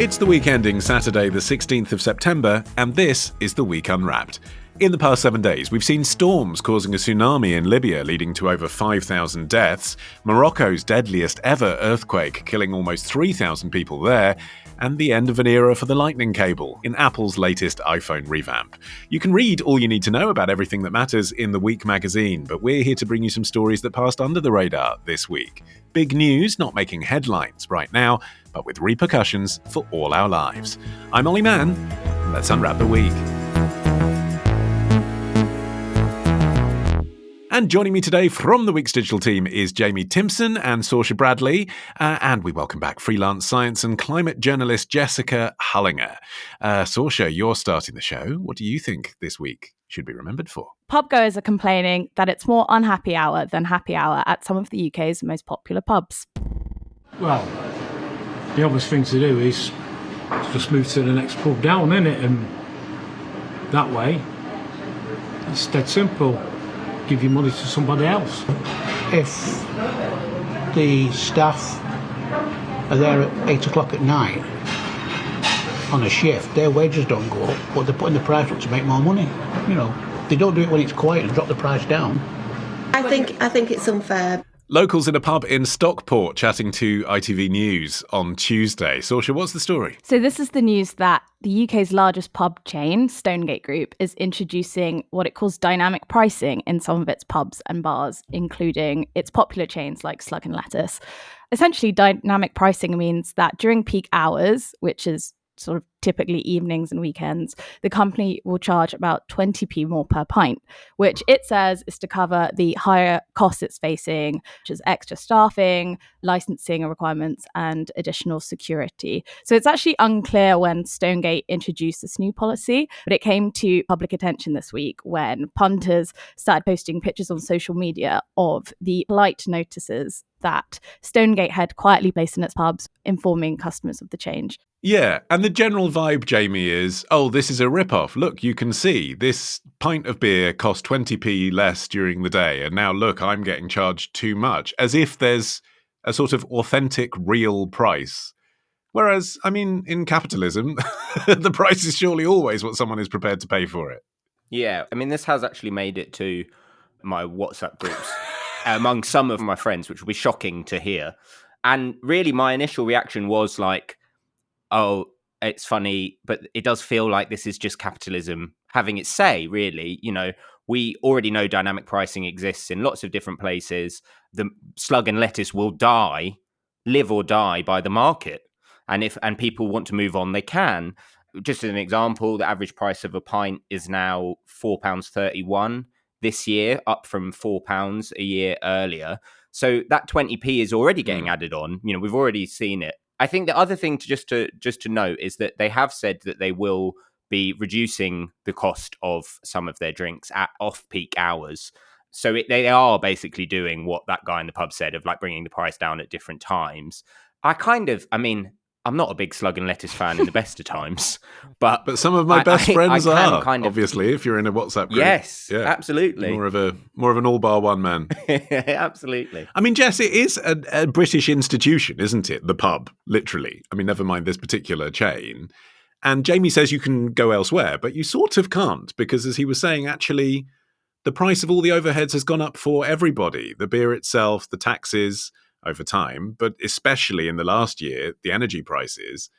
It's the week ending Saturday, the 16th of September, and this is The Week Unwrapped. In the past 7 days, we've seen storms causing a tsunami in Libya, leading to over 5,000 deaths, Morocco's deadliest ever earthquake, killing almost 3,000 people there, and the end of an era for the lightning cable in Apple's latest iPhone revamp. You can read all you need to know about everything that matters in The Week magazine, but we're here to bring you some stories that passed under the radar this week. Big news not making headlines right now, but with repercussions for all our lives. I'm Olly Mann. Let's unwrap the week. And joining me today from the Week's digital team is Jamie Timson and Sorcha Bradley. And we welcome back freelance science and climate journalist Jessica Hullinger. Sorcha, you're starting the show. What do you think this week should be remembered for? Pub goers are complaining that it's more unhappy hour than happy hour at some of the UK's most popular pubs. Well, the obvious thing to do is just move to the next pub down, innit? And that way, it's dead simple. Give your money to somebody else. If the staff are there at 8 o'clock at night on a shift, their wages don't go up, but they're putting the price up to make more money. You know, they don't do it when it's quiet and drop the price down. I think it's unfair. Locals in a pub in Stockport chatting to ITV News on Tuesday. Sorcha, what's the story? So this is the news that the UK's largest pub chain, Stonegate Group, is introducing what it calls dynamic pricing in some of its pubs and bars, including its popular chains like Slug and Lettuce. Essentially, dynamic pricing means that during peak hours, which is sort of typically evenings and weekends, the company will charge about 20p more per pint, which it says is to cover the higher costs it's facing, which is extra staffing, licensing requirements, and additional security. So it's actually unclear when Stonegate introduced this new policy, but it came to public attention this week when punters started posting pictures on social media of the polite notices that Stonegate had quietly placed in its pubs, informing customers of the change. Yeah, and the general vibe, Jamie, is, oh, this is a rip-off. Look, you can see this pint of beer cost 20p less during the day, and now look, I'm getting charged too much, as if there's a sort of authentic, real price. Whereas, I mean, in capitalism, the price is surely always what someone is prepared to pay for it. Yeah, I mean, this has actually made it to my WhatsApp groups among some of my friends, which will be shocking to hear. And really, my initial reaction was like, oh, it's funny, but it does feel like this is just capitalism having its say, really. You know, we already know dynamic pricing exists in lots of different places. The Slug and Lettuce will live or die by the market. And if people want to move on, they can. Just as an example, the average price of a pint is now £4.31 this year, up from £4 a year earlier. So that 20p is already getting added on. You know, we've already seen it. I think the other thing to note is that they have said that they will be reducing the cost of some of their drinks at off-peak hours. So they are basically doing what that guy in the pub said of like bringing the price down at different times. I'm not a big Slug and Lettuce fan in the best of times, but some of my best friends are, kind of, obviously, if you're in a WhatsApp group. Yes, yeah. Absolutely. More of an all-bar one man. Absolutely. I mean, Jess, it is a British institution, isn't it? The pub, literally. I mean, never mind this particular chain. And Jamie says you can go elsewhere, but you sort of can't, because as he was saying, actually, the price of all the overheads has gone up for everybody. The beer itself, the taxes over time, but especially in the last year, the energy prices.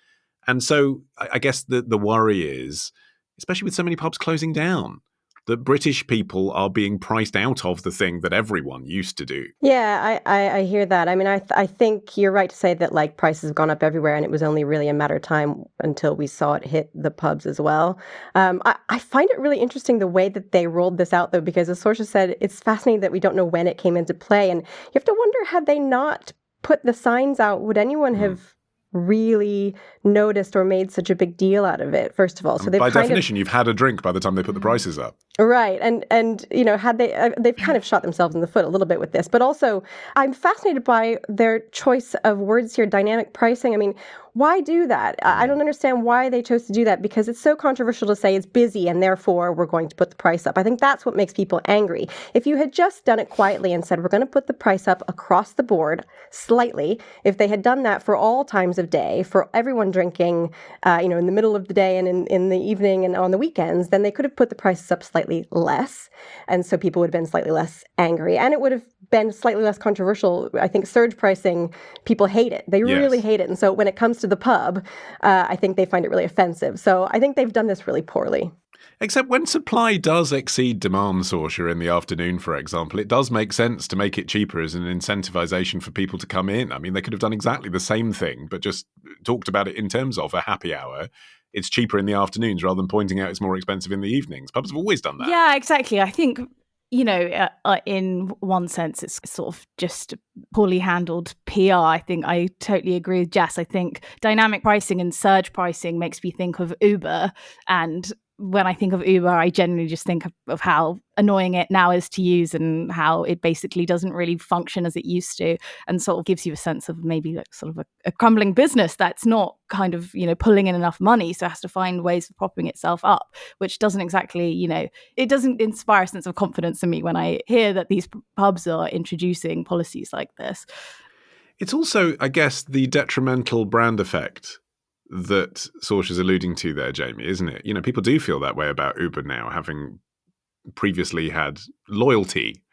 And so I guess the worry is, especially with so many pubs closing down, that British people are being priced out of the thing that everyone used to do. Yeah, I hear that. I mean, I think you're right to say that like prices have gone up everywhere, and it was only really a matter of time until we saw it hit the pubs as well. I find it really interesting the way that they rolled this out, though, because as Sorcha said, it's fascinating that we don't know when it came into play. And you have to wonder, had they not put the signs out, would anyone have really noticed or made such a big deal out of it, first of all? So by definition, you've had a drink by the time they put the prices up. Right. And you know, had they've kind of shot themselves in the foot a little bit with this. But also, I'm fascinated by their choice of words here, dynamic pricing. I mean, why do that? I don't understand why they chose to do that, because it's so controversial to say it's busy and therefore we're going to put the price up. I think that's what makes people angry. If you had just done it quietly and said, we're going to put the price up across the board slightly, if they had done that for all times of day for everyone drinking, in the middle of the day and in the evening and on the weekends, then they could have put the prices up slightly less. And so people would have been slightly less angry. And it would have been slightly less controversial. I think surge pricing, people hate it. They really hate it. And so when it comes to the pub, I think they find it really offensive. So I think they've done this really poorly. Except when supply does exceed demand, Sorcha, in the afternoon, for example, it does make sense to make it cheaper as an incentivization for people to come in. I mean, they could have done exactly the same thing, but just talked about it in terms of a happy hour. It's cheaper in the afternoons rather than pointing out it's more expensive in the evenings. Pubs have always done that. Yeah, exactly. I think, in one sense, it's sort of just poorly handled PR. I think I totally agree with Jess. I think dynamic pricing and surge pricing makes me think of Uber. And when I think of Uber, I generally just think of how annoying it now is to use and how it basically doesn't really function as it used to, and sort of gives you a sense of maybe like sort of a crumbling business that's not kind of, pulling in enough money, so it has to find ways of propping itself up, which doesn't exactly, it doesn't inspire a sense of confidence in me when I hear that these pubs are introducing policies like this. It's also, I guess, the detrimental brand effect that Sorcha's alluding to there, Jamie, isn't it? People do feel that way about Uber now, having previously had loyalty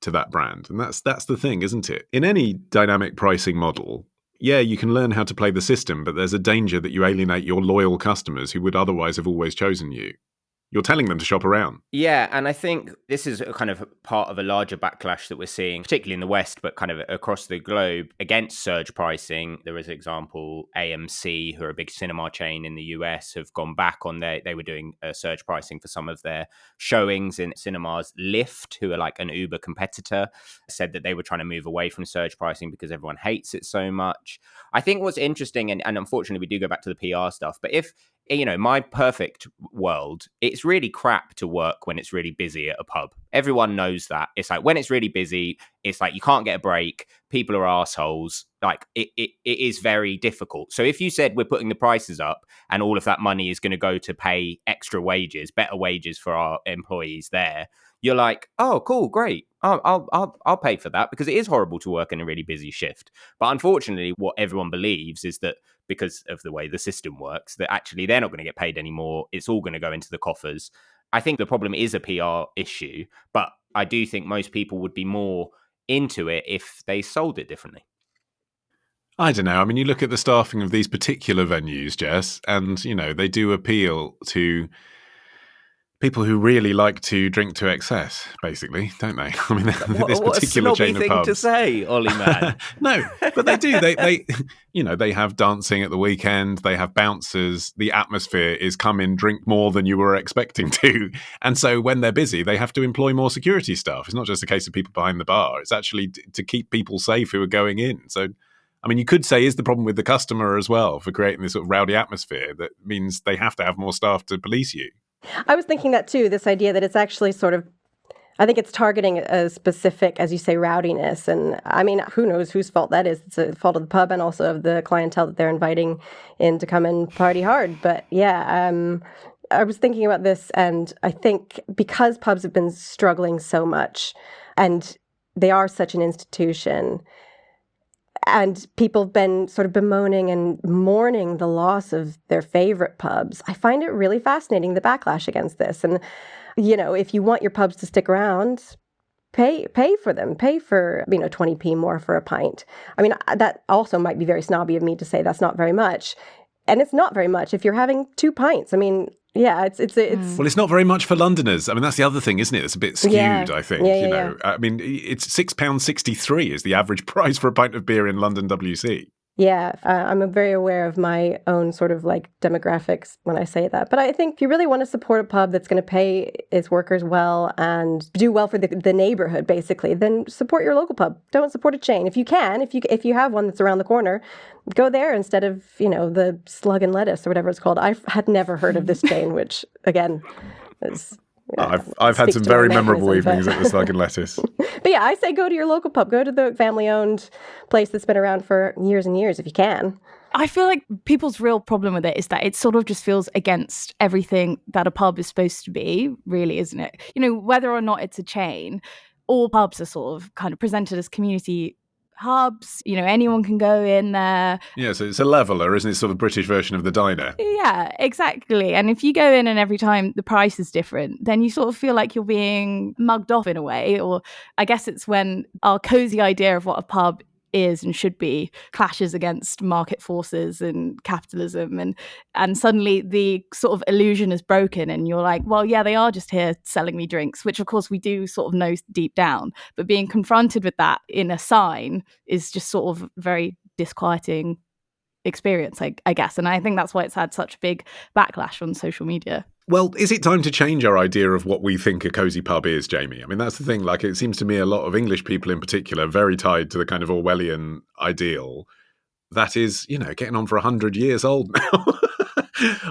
to that brand. And that's the thing, isn't it? In any dynamic pricing model, you can learn how to play the system, but there's a danger that you alienate your loyal customers who would otherwise have always chosen you. You're telling them to shop around. Yeah, and I think this is a kind of part of a larger backlash that we're seeing, particularly in the West, but kind of across the globe, against surge pricing. There is an example, AMC, who are a big cinema chain in the US, have gone back on they were doing surge pricing for some of their showings in cinemas. Lyft, who are like an Uber competitor, said that they were trying to move away from surge pricing because everyone hates it so much. I think what's interesting, and unfortunately we do go back to the PR stuff, but if my perfect world, it's really crap to work when it's really busy at a pub. Everyone knows that. It's like when it's really busy, it's like you can't get a break. People are assholes. Like it is very difficult. So if you said we're putting the prices up and all of that money is going to go to pay extra wages, better wages for our employees there, you're like, oh, cool, great. I'll pay for that because it is horrible to work in a really busy shift. But unfortunately, what everyone believes is that because of the way the system works, that actually they're not going to get paid anymore. It's all going to go into the coffers. I think the problem is a PR issue, but I do think most people would be more into it if they sold it differently. I don't know. I mean, you look at the staffing of these particular venues, Jess, and, they do appeal to people who really like to drink to excess, basically, don't they? I mean, this particular chain of pubs. What a thing to say, Olly Mann. No, but they do. They have dancing at the weekend. They have bouncers. The atmosphere is come in, drink more than you were expecting to. And so when they're busy, they have to employ more security staff. It's not just a case of people behind the bar. It's actually to keep people safe who are going in. So, I mean, you could say, is the problem with the customer as well for creating this sort of rowdy atmosphere that means they have to have more staff to police you? I was thinking that too, this idea that it's actually sort of, I think it's targeting a specific, as you say, rowdiness. And I mean, who knows whose fault that is. It's a fault of the pub and also of the clientele that they're inviting in to come and party hard. But I was thinking about this, and I think because pubs have been struggling so much and they are such an institution, and people have been sort of bemoaning and mourning the loss of their favorite pubs, I find it really fascinating, the backlash against this. And, if you want your pubs to stick around, pay for them. Pay for, 20p more for a pint. I mean, that also might be very snobby of me to say that's not very much. And it's not very much if you're having 2 pints. I mean, yeah, it's. Well, it's not very much for Londoners. I mean, that's the other thing, isn't it? It's a bit skewed, I think. Yeah. I mean, it's £6.63 is the average price for a pint of beer in London WC. Yeah, I'm very aware of my own sort of like demographics when I say that. But I think if you really want to support a pub that's going to pay its workers well and do well for the neighborhood, basically, then support your local pub. Don't support a chain. If you can, if you have one that's around the corner, go there instead of, the Slug and Lettuce or whatever it's called. I had never heard of this chain, which, again, is... I've had some very memorable evenings at the Slug and Lettuce. But yeah, I say go to your local pub. Go to the family-owned place that's been around for years and years if you can. I feel like people's real problem with it is that it sort of just feels against everything that a pub is supposed to be, really, isn't it? Whether or not it's a chain, all pubs are sort of kind of presented as community pubs, anyone can go in there. Yeah, so it's a leveler, isn't it? Sort of British version of the diner. Yeah, exactly. And if you go in and every time the price is different, then you sort of feel like you're being mugged off in a way. Or I guess it's when our cozy idea of what a pub is and should be clashes against market forces and capitalism, and suddenly the sort of illusion is broken and you're like, well, yeah, they are just here selling me drinks, which of course we do sort of know deep down, but being confronted with that in a sign is just sort of very disquieting experience, I guess. And I think that's why it's had such a big backlash on social media. Well, is it time to change our idea of what we think a cosy pub is, Jamie? I mean, that's the thing. Like, it seems to me a lot of English people in particular very tied to the kind of Orwellian ideal that is, getting on for 100 years old now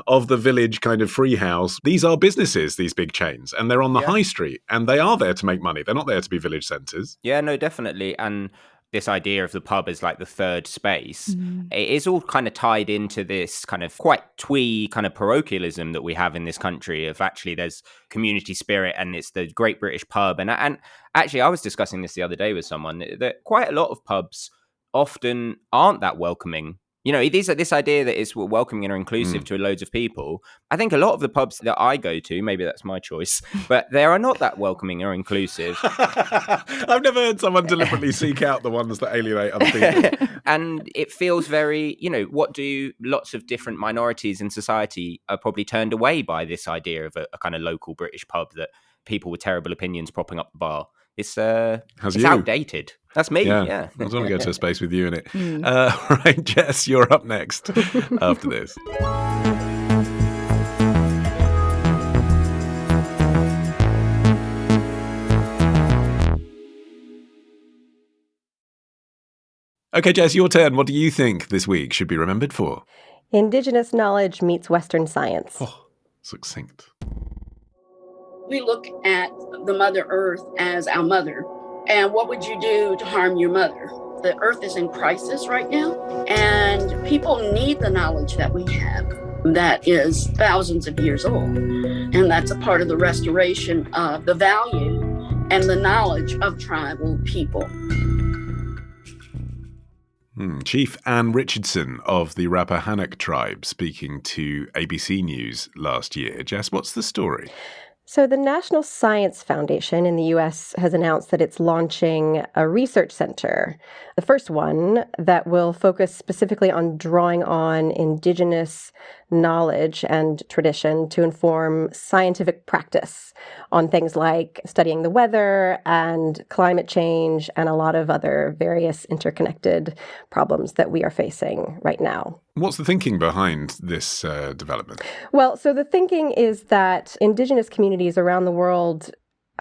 of the village kind of free house. These are businesses, these big chains, and they're on the high street and they are there to make money. They're not there to be village centres. Yeah, no, definitely. And this idea of the pub as like the third space, it is all kind of tied into this kind of quite twee kind of parochialism that we have in this country of actually there's community spirit and it's the Great British Pub. And actually, I was discussing this the other day with someone that quite a lot of pubs often aren't that welcoming. This idea that it's welcoming or inclusive to loads of people. I think a lot of the pubs that I go to, maybe that's my choice, but they are not that welcoming or inclusive. I've never heard someone deliberately seek out the ones that alienate other people. And it feels very, what do lots of different minorities in society are probably turned away by this idea of a kind of local British pub that people with terrible opinions propping up the bar. It's outdated. That's me. Yeah. I just want to go to a space with you in it. Right, Jess, you're up next after this. Okay, Jess, your turn. What do you think this week should be remembered for? Indigenous knowledge meets Western science. Oh, succinct. We look at the Mother Earth as our mother. And what would you do to harm your mother? The Earth is in crisis right now, and people need the knowledge that we have that is thousands of years old. And that's a part of the restoration of the value and the knowledge of tribal people. Chief Anne Richardson of the Rappahannock tribe speaking to ABC News last year. Jess, what's the story? So the National Science Foundation in the U.S. has announced that it's launching a research center, the first one that will focus specifically on drawing on Indigenous knowledge and tradition to inform scientific practice on things like studying the weather and climate change and a lot of other various interconnected problems that we are facing right now. What's the thinking behind this development? Well, so the thinking is that Indigenous communities around the world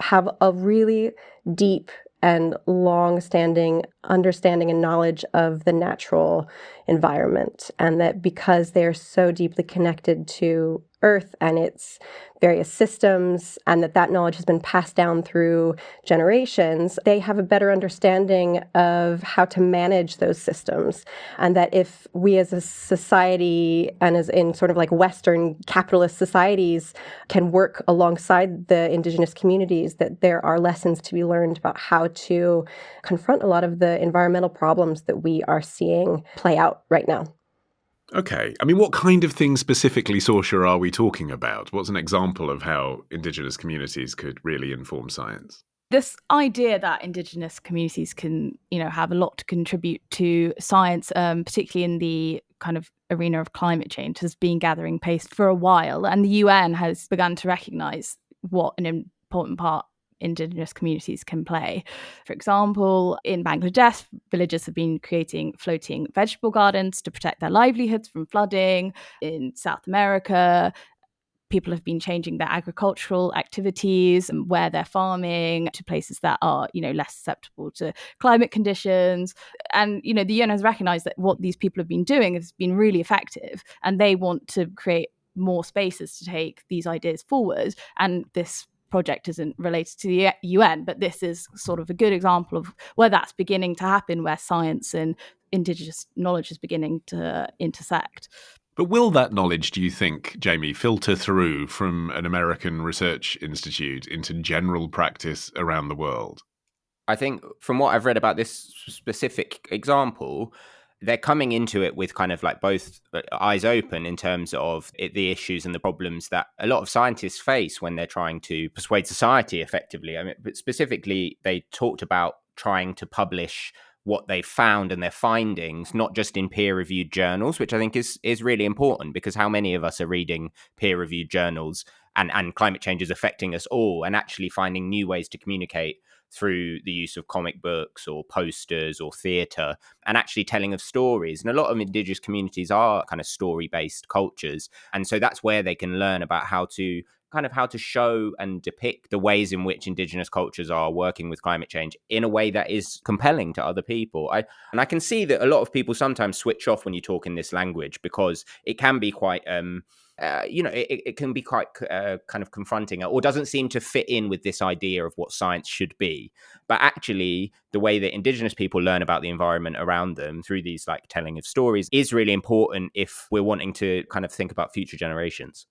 have a really deep and long-standing understanding and knowledge of the natural environment, and that because they're so deeply connected to Earth and its various systems, and that knowledge has been passed down through generations, they have a better understanding of how to manage those systems. And that if we as a society, and as in sort of like Western capitalist societies, can work alongside the Indigenous communities, that there are lessons to be learned about how to confront a lot of the environmental problems that we are seeing play out right now. Okay. I mean, what kind of things specifically, Sorcha, are we talking about? What's an example of how Indigenous communities could really inform science? This idea that Indigenous communities can, have a lot to contribute to science, particularly in the kind of arena of climate change, has been gathering pace for a while. And the UN has begun to recognise what an important part Indigenous communities can play. For example, in Bangladesh, villagers have been creating floating vegetable gardens to protect their livelihoods from flooding. In South America, people have been changing their agricultural activities and where they're farming to places that are, less susceptible to climate conditions. And, the UN has recognized that what these people have been doing has been really effective, and they want to create more spaces to take these ideas forward. And this project isn't related to the UN, but this is sort of a good example of where that's beginning to happen, where science and Indigenous knowledge is beginning to intersect. But will that knowledge, do you think, Jamie, filter through from an American research institute into general practice around the world? I think from what I've read about this specific example, they're coming into it with kind of like both eyes open in terms of the issues and the problems that a lot of scientists face when they're trying to persuade society effectively. I mean, but specifically, they talked about trying to publish what they found and their findings, not just in peer-reviewed journals, which I think is really important, because how many of us are reading peer-reviewed journals and climate change is affecting us all, and actually finding new ways to communicate through the use of comic books or posters or theatre, and actually telling of stories. And a lot of Indigenous communities are kind of story-based cultures. And so that's where they can learn about how to show and depict the ways in which Indigenous cultures are working with climate change in a way that is compelling to other people. I can see that a lot of people sometimes switch off when you talk in this language, because it can be quite it can be quite kind of confronting, or doesn't seem to fit in with this idea of what science should be. But actually, the way that Indigenous people learn about the environment around them through these like telling of stories is really important if we're wanting to kind of think about future generations.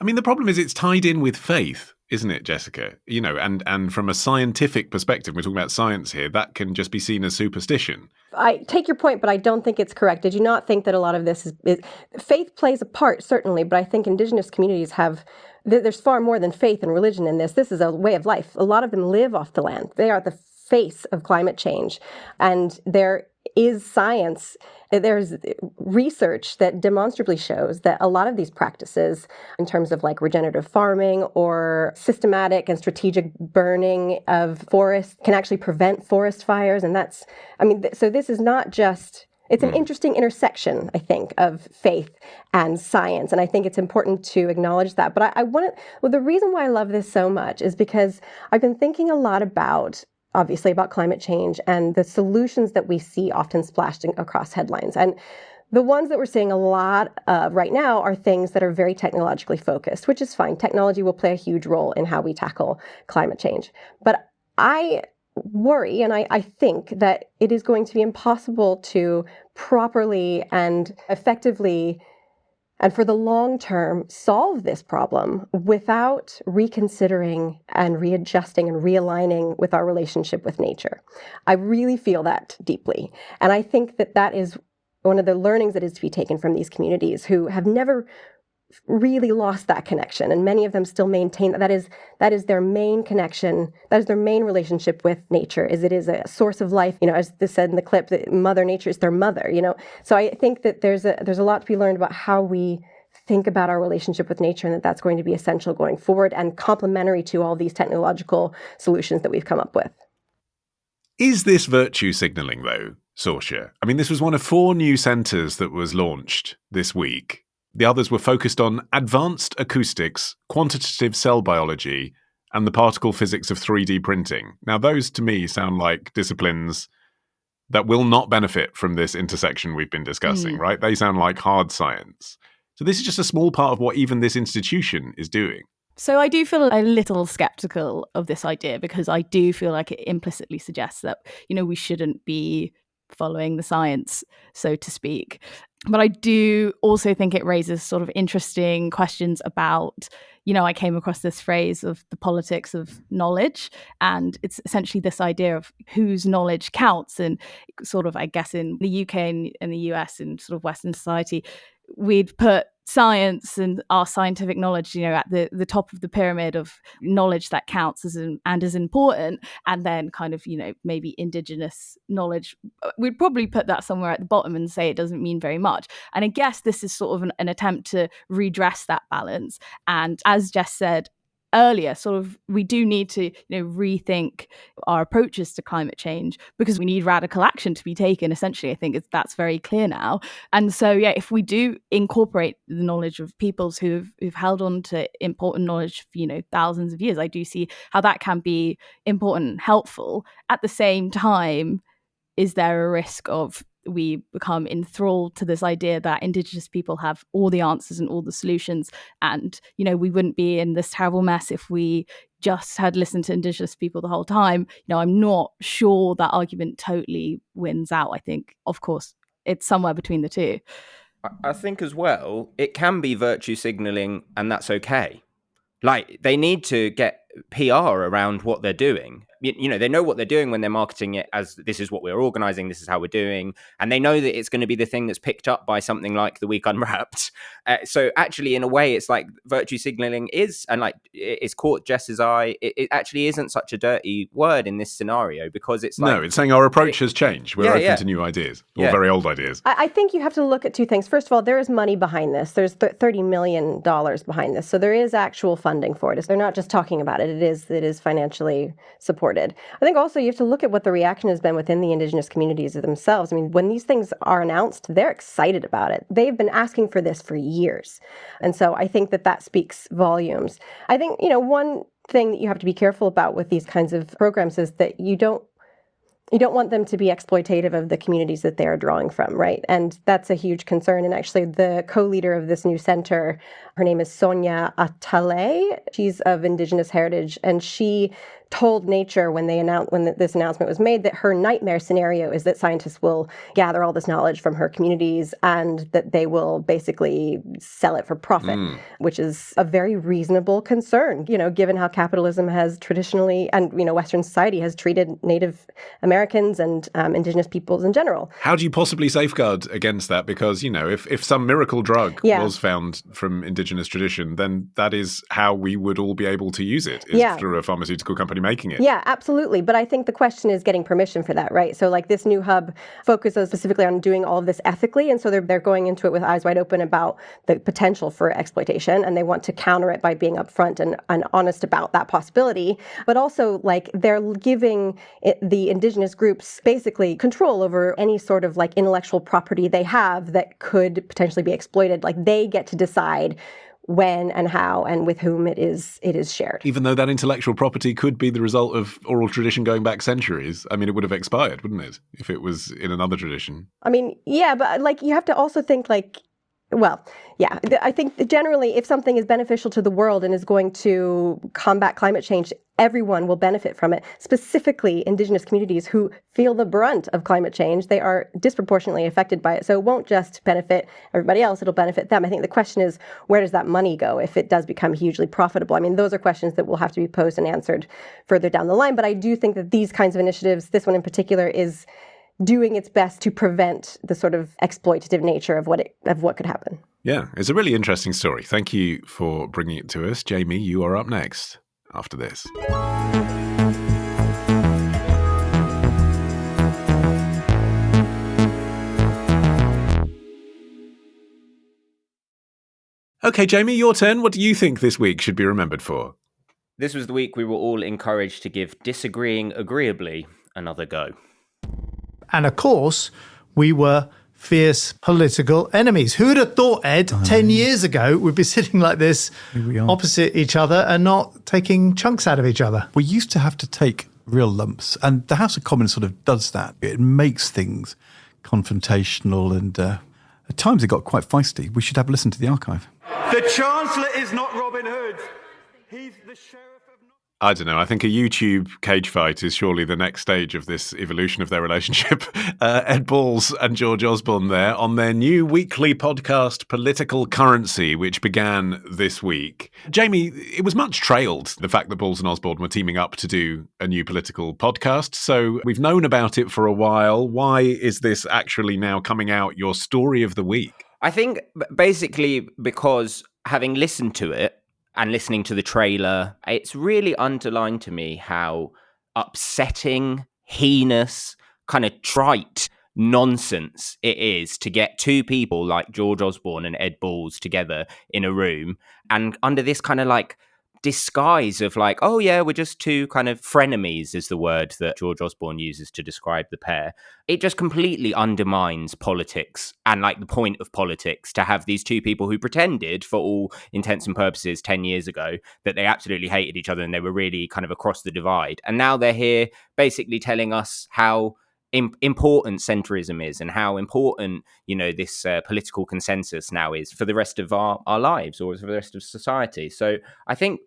I mean, the problem is it's tied in with faith, isn't it, Jessica? You know, and from a scientific perspective, we're talking about science here, that can just be seen as superstition. I take your point, but I don't think it's correct. Did you not think that a lot of this is faith plays a part, certainly, but I think Indigenous communities there's far more than faith and religion in this. This is a way of life. A lot of them live off the land. They are the face of climate change. And there is science. There's research that demonstrably shows that a lot of these practices, in terms of like regenerative farming or systematic and strategic burning of forests, can actually prevent forest fires. And so this is not just, it's an interesting intersection, I think, of faith and science. And I think it's important to acknowledge that. But the reason why I love this so much is because I've been thinking a lot obviously about climate change and the solutions that we see often splashed across headlines. And the ones that we're seeing a lot of right now are things that are very technologically focused, which is fine. Technology will play a huge role in how we tackle climate change. But I worry, and I think that it is going to be impossible to properly and effectively and for the long term solve this problem without reconsidering and readjusting and realigning with our relationship with nature. I really feel that deeply. And I think that is one of the learnings that is to be taken from these communities who have never really lost that connection. And many of them still maintain that is their main connection. That is their main relationship with nature, is it is a source of life. You know, as this said in the clip, that Mother Nature is their mother, you know. So I think that there's a lot to be learned about how we think about our relationship with nature, and that's going to be essential going forward and complementary to all these technological solutions that we've come up with. Is this virtue signalling, though, Sorcha? I mean, this was one of 4 new centres that was launched this week. The others were focused on advanced acoustics, quantitative cell biology, and the particle physics of 3D printing. Now, those to me sound like disciplines that will not benefit from this intersection we've been discussing, right? They sound like hard science. So this is just a small part of what even this institution is doing. So I do feel a little skeptical of this idea, because I do feel like it implicitly suggests that, we shouldn't be following the science, so to speak. But I do also think it raises sort of interesting questions about, I came across this phrase of the politics of knowledge, and it's essentially this idea of whose knowledge counts. And sort of, I guess, in the UK and the US and sort of Western society, we'd put science and our scientific knowledge, at the top of the pyramid of knowledge that counts and is important. And then kind of, maybe Indigenous knowledge, we'd probably put that somewhere at the bottom and say it doesn't mean very much. And I guess this is sort of an attempt to redress that balance. And as Jess said earlier, sort of we do need to rethink our approaches to climate change, because we need radical action to be taken. Essentially, I think that's very clear now. And so if we do incorporate the knowledge of peoples who've held on to important knowledge for thousands of years, I do see how that can be important and helpful. At the same time, is there a risk of we become enthralled to this idea that Indigenous people have all the answers and all the solutions, and we wouldn't be in this terrible mess if we just had listened to Indigenous people the whole time? I'm not sure that argument totally wins out. I think, of course, it's somewhere between the two. I think as well, it can be virtue signalling, and that's okay. Like, they need to get PR around what they're doing. they know what they're doing when they're marketing it as this is what we're organizing, this is how we're doing. And they know that it's going to be the thing that's picked up by something like the Week Unwrapped. So actually, in a way, it's like virtue signaling is, and like it's caught Jess's eye. It actually isn't such a dirty word in this scenario, because it's like... No, it's saying our approach has changed. We're open to new ideas, or very old ideas. I think you have to look at two things. First of all, there is money behind this. There's $30 million behind this. So there is actual funding for it. They're not just talking about it. It is financially supported. I think also you have to look at what the reaction has been within the Indigenous communities themselves. I mean, when these things are announced, they're excited about it. They've been asking for this for years. And so I think that speaks volumes. I think, one thing that you have to be careful about with these kinds of programs is that you don't want them to be exploitative of the communities that they are drawing from, right? And that's a huge concern. And actually, the co-leader of this new center, her name is Sorcha Bradley. She's of Indigenous heritage, and she told Nature when this announcement was made that her nightmare scenario is that scientists will gather all this knowledge from her communities and that they will basically sell it for profit, which is a very reasonable concern, given how capitalism has traditionally and, Western society has treated Native Americans and Indigenous peoples in general. How do you possibly safeguard against that? Because, if some miracle drug was found from Indigenous tradition, then that is how we would all be able to use it, is through a pharmaceutical company making it. Yeah, absolutely. But I think the question is getting permission for that, right? So like this new hub focuses specifically on doing all of this ethically. And so they're going into it with eyes wide open about the potential for exploitation. And they want to counter it by being upfront and honest about that possibility. But also like they're giving the Indigenous groups basically control over any sort of like intellectual property they have that could potentially be exploited. Like they get to decide when and how and with whom it is shared. Even though that intellectual property could be the result of oral tradition going back centuries, I mean, it would have expired, wouldn't it, if it was in another tradition? I mean, yeah, but like you have to also think like, well, yeah, I think generally if something is beneficial to the world and is going to combat climate change, everyone will benefit from it. Specifically, Indigenous communities who feel the brunt of climate change, they are disproportionately affected by it. So it won't just benefit everybody else, it'll benefit them. I think the question is, where does that money go if it does become hugely profitable? I mean, those are questions that will have to be posed and answered further down the line. But I do think that these kinds of initiatives, this one in particular, is doing its best to prevent the sort of exploitative nature of what could happen. Yeah, it's a really interesting story. Thank you for bringing it to us. Jamie, you are up next after this. Okay, Jamie, your turn. What do you think this week should be remembered for? This was the week we were all encouraged to give disagreeing agreeably another go. And of course, we were fierce political enemies. Who would have thought, Ed, 10 years ago, we'd be sitting like this opposite each other and not taking chunks out of each other? We used to have to take real lumps, and the House of Commons sort of does that. It makes things confrontational, and at times it got quite feisty. We should have a listen to the archive. The Chancellor is not Robin Hood. He's the Sheriff of... I don't know. I think a YouTube cage fight is surely the next stage of this evolution of their relationship. Ed Balls and George Osborne there on their new weekly podcast, Political Currency, which began this week. Jamie, it was much trailed, the fact that Balls and Osborne were teaming up to do a new political podcast. So we've known about it for a while. Why is this actually now coming out, your story of the week? I think basically because having listened to it, and listening to the trailer, it's really underlined to me how upsetting, heinous, kind of trite nonsense it is to get two people like George Osborne and Ed Balls together in a room and under this kind of like disguise of like, oh yeah, we're just two kind of frenemies is the word that George Osborne uses to describe the pair. It just completely undermines politics and like the point of politics to have these two people who pretended for all intents and purposes 10 years ago that they absolutely hated each other and they were really kind of across the divide. And now they're here basically telling us how important centrism is and how important, this political consensus now is for the rest of our lives or for the rest of society. So I think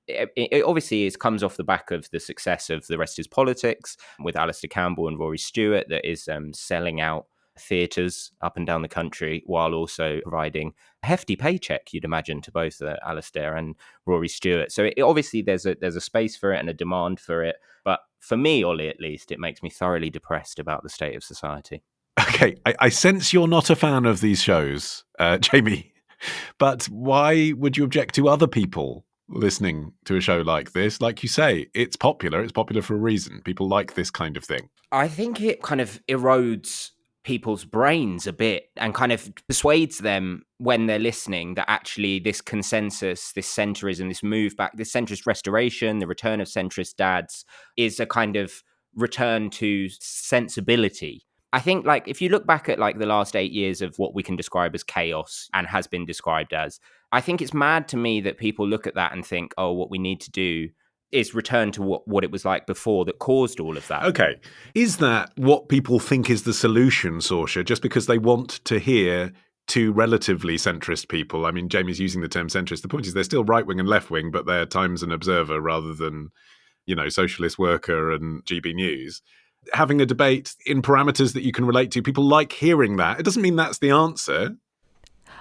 it obviously comes off the back of the success of The Rest is Politics with Alistair Campbell and Rory Stewart that is selling out theatres up and down the country, while also providing a hefty paycheck, you'd imagine, to both Alistair and Rory Stewart. So obviously there's a space for it and a demand for it. But for me, Ollie, at least, it makes me thoroughly depressed about the state of society. Okay, I sense you're not a fan of these shows, Jamie. But why would you object to other people listening to a show like this? Like you say, it's popular. It's popular for a reason. People like this kind of thing. I think it kind of erodes people's brains a bit and kind of persuades them when they're listening that actually this consensus, this centrism, this move back, this centrist restoration, the return of centrist dads is a kind of return to sensibility. I think, like, if you look back at like the last 8 years of what we can describe as chaos and has been described as, I think it's mad to me that people look at that and think, oh, what we need to do is return to what it was like before that caused all of that. Okay. Is that what people think is the solution, Sorcha, just because they want to hear two relatively centrist people? I mean, Jamie's using the term centrist. The point is they're still right-wing and left-wing, but they're Times and Observer rather than, Socialist Worker and GB News. Having a debate in parameters that you can relate to, people like hearing that. It doesn't mean that's the answer.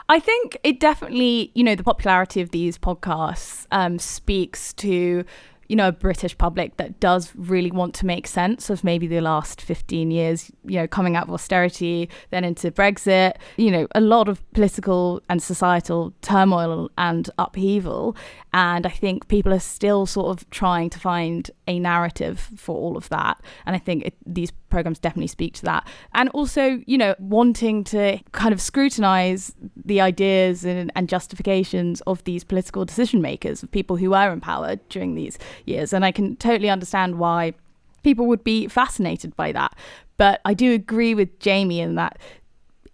I think it definitely, the popularity of these podcasts speaks to, a British public that does really want to make sense of maybe the last 15 years, coming out of austerity, then into Brexit, a lot of political and societal turmoil and upheaval. And I think people are still sort of trying to find a narrative for all of that. And I think these programs definitely speak to that. And also, wanting to kind of scrutinize the ideas and justifications of these political decision makers, of people who were empowered during these years. And I can totally understand why people would be fascinated by that. But I do agree with Jamie in that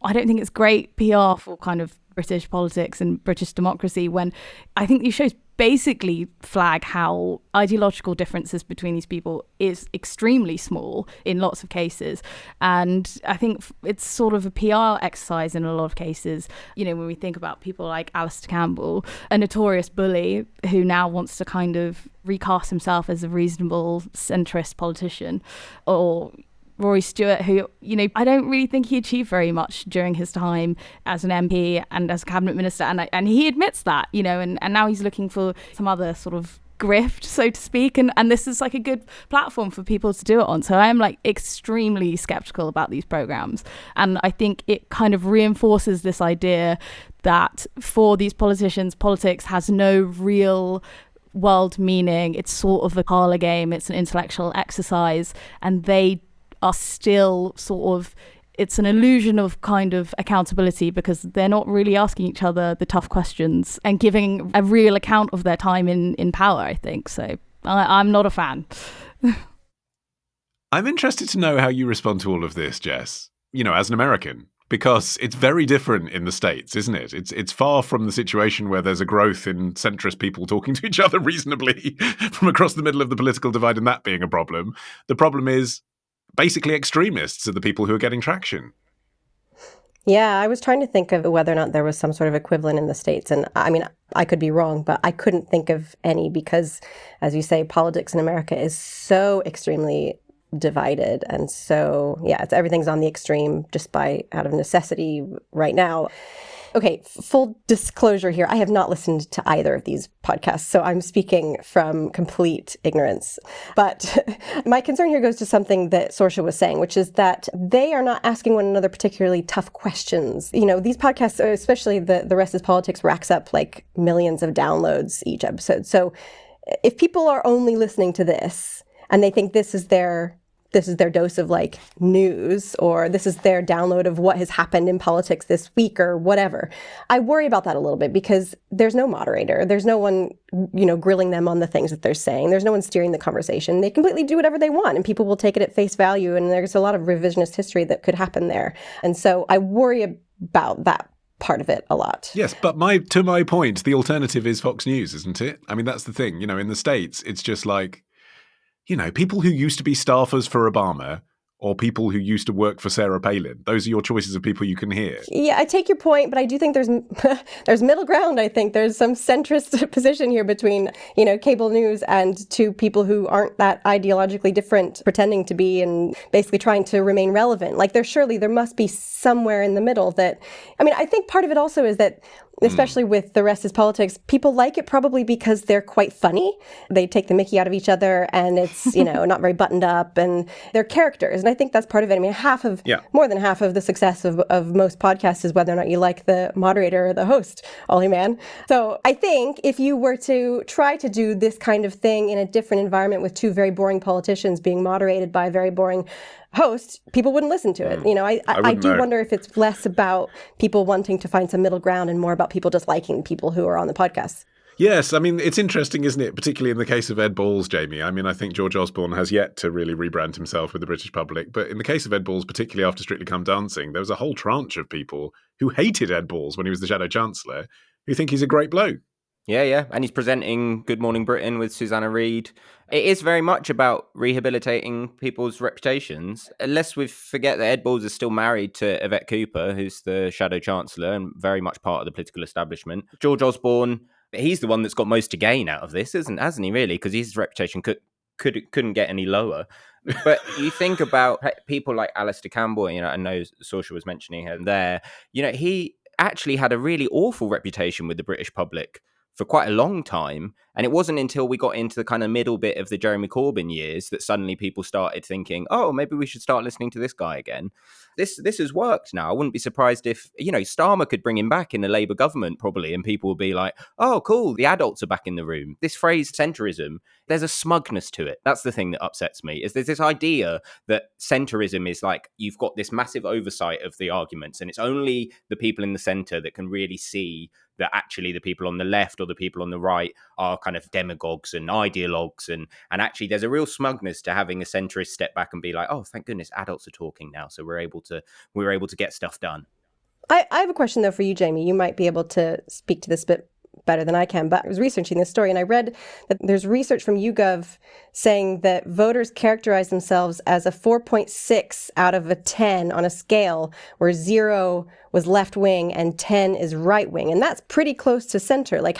I don't think it's great PR for kind of British politics and British democracy when I think these shows basically flag how ideological differences between these people is extremely small in lots of cases. And I think it's sort of a PR exercise in a lot of cases. When we think about people like Alistair Campbell, a notorious bully who now wants to kind of recast himself as a reasonable centrist politician, or Rory Stewart, who, I don't really think he achieved very much during his time as an MP and as a cabinet minister. And he admits that, and now he's looking for some other sort of grift, so to speak. And this is like a good platform for people to do it on. So I'm like extremely skeptical about these programs. And I think it kind of reinforces this idea that for these politicians, politics has no real world meaning. It's sort of a parlor game. It's an intellectual exercise. And they are still sort of, it's an illusion of kind of accountability because they're not really asking each other the tough questions and giving a real account of their time in power, I think. So I'm not a fan. I'm interested to know how you respond to all of this, Jess, as an American, because it's very different in the States, isn't it? It's far from the situation where there's a growth in centrist people talking to each other reasonably from across the middle of the political divide and that being a problem. The problem is basically extremists are the people who are getting traction. Yeah, I was trying to think of whether or not there was some sort of equivalent in the States. And I mean, I could be wrong, but I couldn't think of any because, as you say, politics in America is so extremely divided. And so, everything's on the extreme just out of necessity right now. Okay, full disclosure here. I have not listened to either of these podcasts, so I'm speaking from complete ignorance. But my concern here goes to something that Sorcha was saying, which is that they are not asking one another particularly tough questions. These podcasts, especially the Rest is Politics, racks up like millions of downloads each episode. So if people are only listening to this and they think this is their dose of like news, or this is their download of what has happened in politics this week or whatever, I worry about that a little bit because there's no moderator. There's no one, grilling them on the things that they're saying. There's no one steering the conversation. They completely do whatever they want and people will take it at face value. And there's a lot of revisionist history that could happen there. And so I worry about that part of it a lot. Yes, but to my point, the alternative is Fox News, isn't it? I mean, that's the thing. In the States, it's just like, people who used to be staffers for Obama or people who used to work for Sarah Palin. Those are your choices of people you can hear. Yeah, I take your point, but I do think there's middle ground. I think there's some centrist position here between, cable news and two people who aren't that ideologically different, pretending to be and basically trying to remain relevant. Like there must be somewhere in the middle that, I think part of it also is that, especially with The Rest is Politics, people like it probably because they're quite funny. They take the mickey out of each other and it's, not very buttoned up and they're characters. And I think that's part of it. More than half of the success of most podcasts is whether or not you like the moderator or the host, Olly Mann. So I think if you were to try to do this kind of thing in a different environment with two very boring politicians being moderated by a very boring host, people wouldn't listen to it. I do wonder if it's less about people wanting to find some middle ground and more about people just liking people who are on the podcast. Yes, it's interesting, isn't it? Particularly in the case of Ed Balls, Jamie. I think George Osborne has yet to really rebrand himself with the British public. But in the case of Ed Balls, particularly after Strictly Come Dancing, there was a whole tranche of people who hated Ed Balls when he was the Shadow Chancellor, who think he's a great bloke. Yeah. And he's presenting Good Morning Britain with Susanna Reid. It is very much about rehabilitating people's reputations. Unless we forget that Ed Balls is still married to Yvette Cooper, who's the Shadow Chancellor and very much part of the political establishment. George Osborne, he's the one that's got most to gain out of this, hasn't he, really? Because his reputation couldn't get any lower. But you think about people like Alistair Campbell, I know Sorcha was mentioning him there. He actually had a really awful reputation with the British public for quite a long time. And it wasn't until we got into the kind of middle bit of the Jeremy Corbyn years that suddenly people started thinking, oh, maybe we should start listening to this guy again. This has worked now. I wouldn't be surprised if, Starmer could bring him back in a Labour government probably, and people would be like, oh, cool, the adults are back in the room. This phrase centrism, there's a smugness to it. That's the thing that upsets me, is there's this idea that centrism is like, you've got this massive oversight of the arguments, and it's only the people in the centre that can really see that actually the people on the left or the people on the right are kind of demagogues and ideologues. And actually there's a real smugness to having a centrist step back and be like, oh, thank goodness adults are talking now. So we're able to get stuff done. I have a question though for you, Jamie. You might be able to speak to this a bit better than I can, but I was researching this story and I read that there's research from YouGov saying that voters characterize themselves as a 4.6 out of a 10 on a scale where 0 was left wing and 10 is right wing. And that's pretty close to center. Like,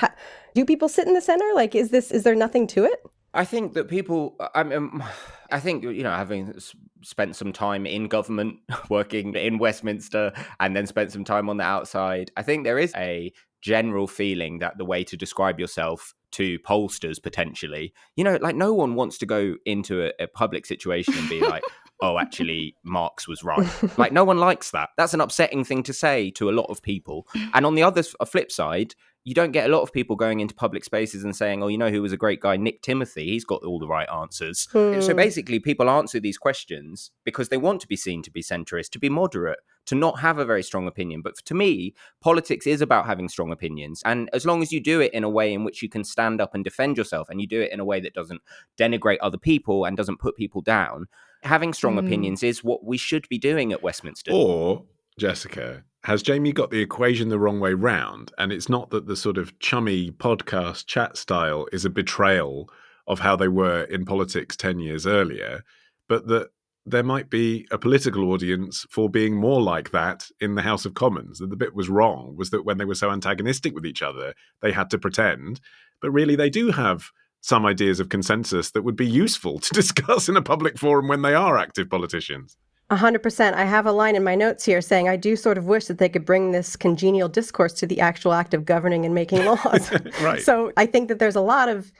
do people sit in the center? Like, is there nothing to it? I think that people, I think, having spent some time in government, working in Westminster, and then spent some time on the outside, I think there is a general feeling that the way to describe yourself to pollsters potentially, like no one wants to go into a public situation and be like, oh, actually, Marx was right. Like, no one likes that. That's an upsetting thing to say to a lot of people. And on the other flip side, you don't get a lot of people going into public spaces and saying, oh, who was a great guy? Nick Timothy, he's got all the right answers. So basically, people answer these questions because they want to be seen to be centrist, to be moderate, to not have a very strong opinion. But to me, politics is about having strong opinions. And as long as you do it in a way in which you can stand up and defend yourself, and you do it in a way that doesn't denigrate other people and doesn't put people down, having strong opinions is what we should be doing at Westminster. Or, Jessica, has Jamie got the equation the wrong way round? And it's not that the sort of chummy podcast chat style is a betrayal of how they were in politics 10 years earlier, but that there might be a political audience for being more like that in the House of Commons. That the bit was wrong was that when they were so antagonistic with each other, they had to pretend. But really, they do have some ideas of consensus that would be useful to discuss in a public forum when they are active politicians. 100%. I have a line in my notes here saying, I do sort of wish that they could bring this congenial discourse to the actual act of governing and making laws. Right. So I think that there's a lot of,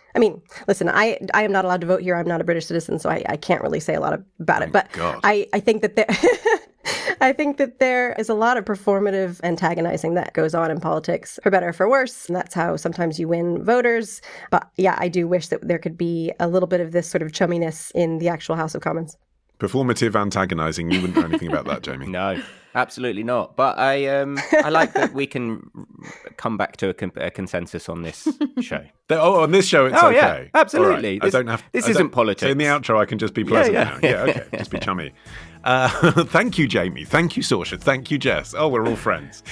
listen, I am not allowed to vote here. I'm not a British citizen, so I can't really say a lot about it. But God. I think that there... I think that there is a lot of performative antagonizing that goes on in politics, for better or for worse. And that's how sometimes you win voters. But yeah, I do wish that there could be a little bit of this sort of chumminess in the actual House of Commons. Performative antagonizing. You wouldn't know anything about that, Jamie. No. Absolutely not. But I like that we can come back to a consensus on this show. On this show, it's okay. Yeah, absolutely. Right. This isn't politics. So in the outro, I can just be pleasant now. Yeah. Okay. Just be chummy. Thank you, Jamie. Thank you, Sorcha. Thank you, Jess. Oh, we're all friends.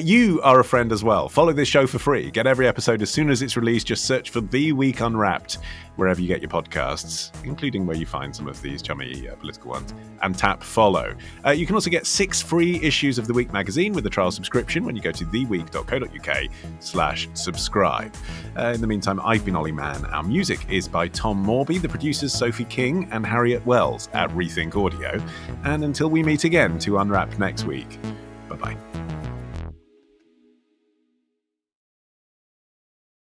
You are a friend as well. Follow this show for free. Get every episode as soon as it's released. Just search for The Week Unwrapped wherever you get your podcasts, including where you find some of these chummy political ones, and tap follow. You can also get 6 free issues of The Week magazine with a trial subscription when you go to theweek.co.uk/subscribe. In the meantime, I've been Olly Mann. Our music is by Tom Morby, the producers Sophie King and Harriet Wells at Rethink Audio. And until we meet again to unwrap next week, bye-bye.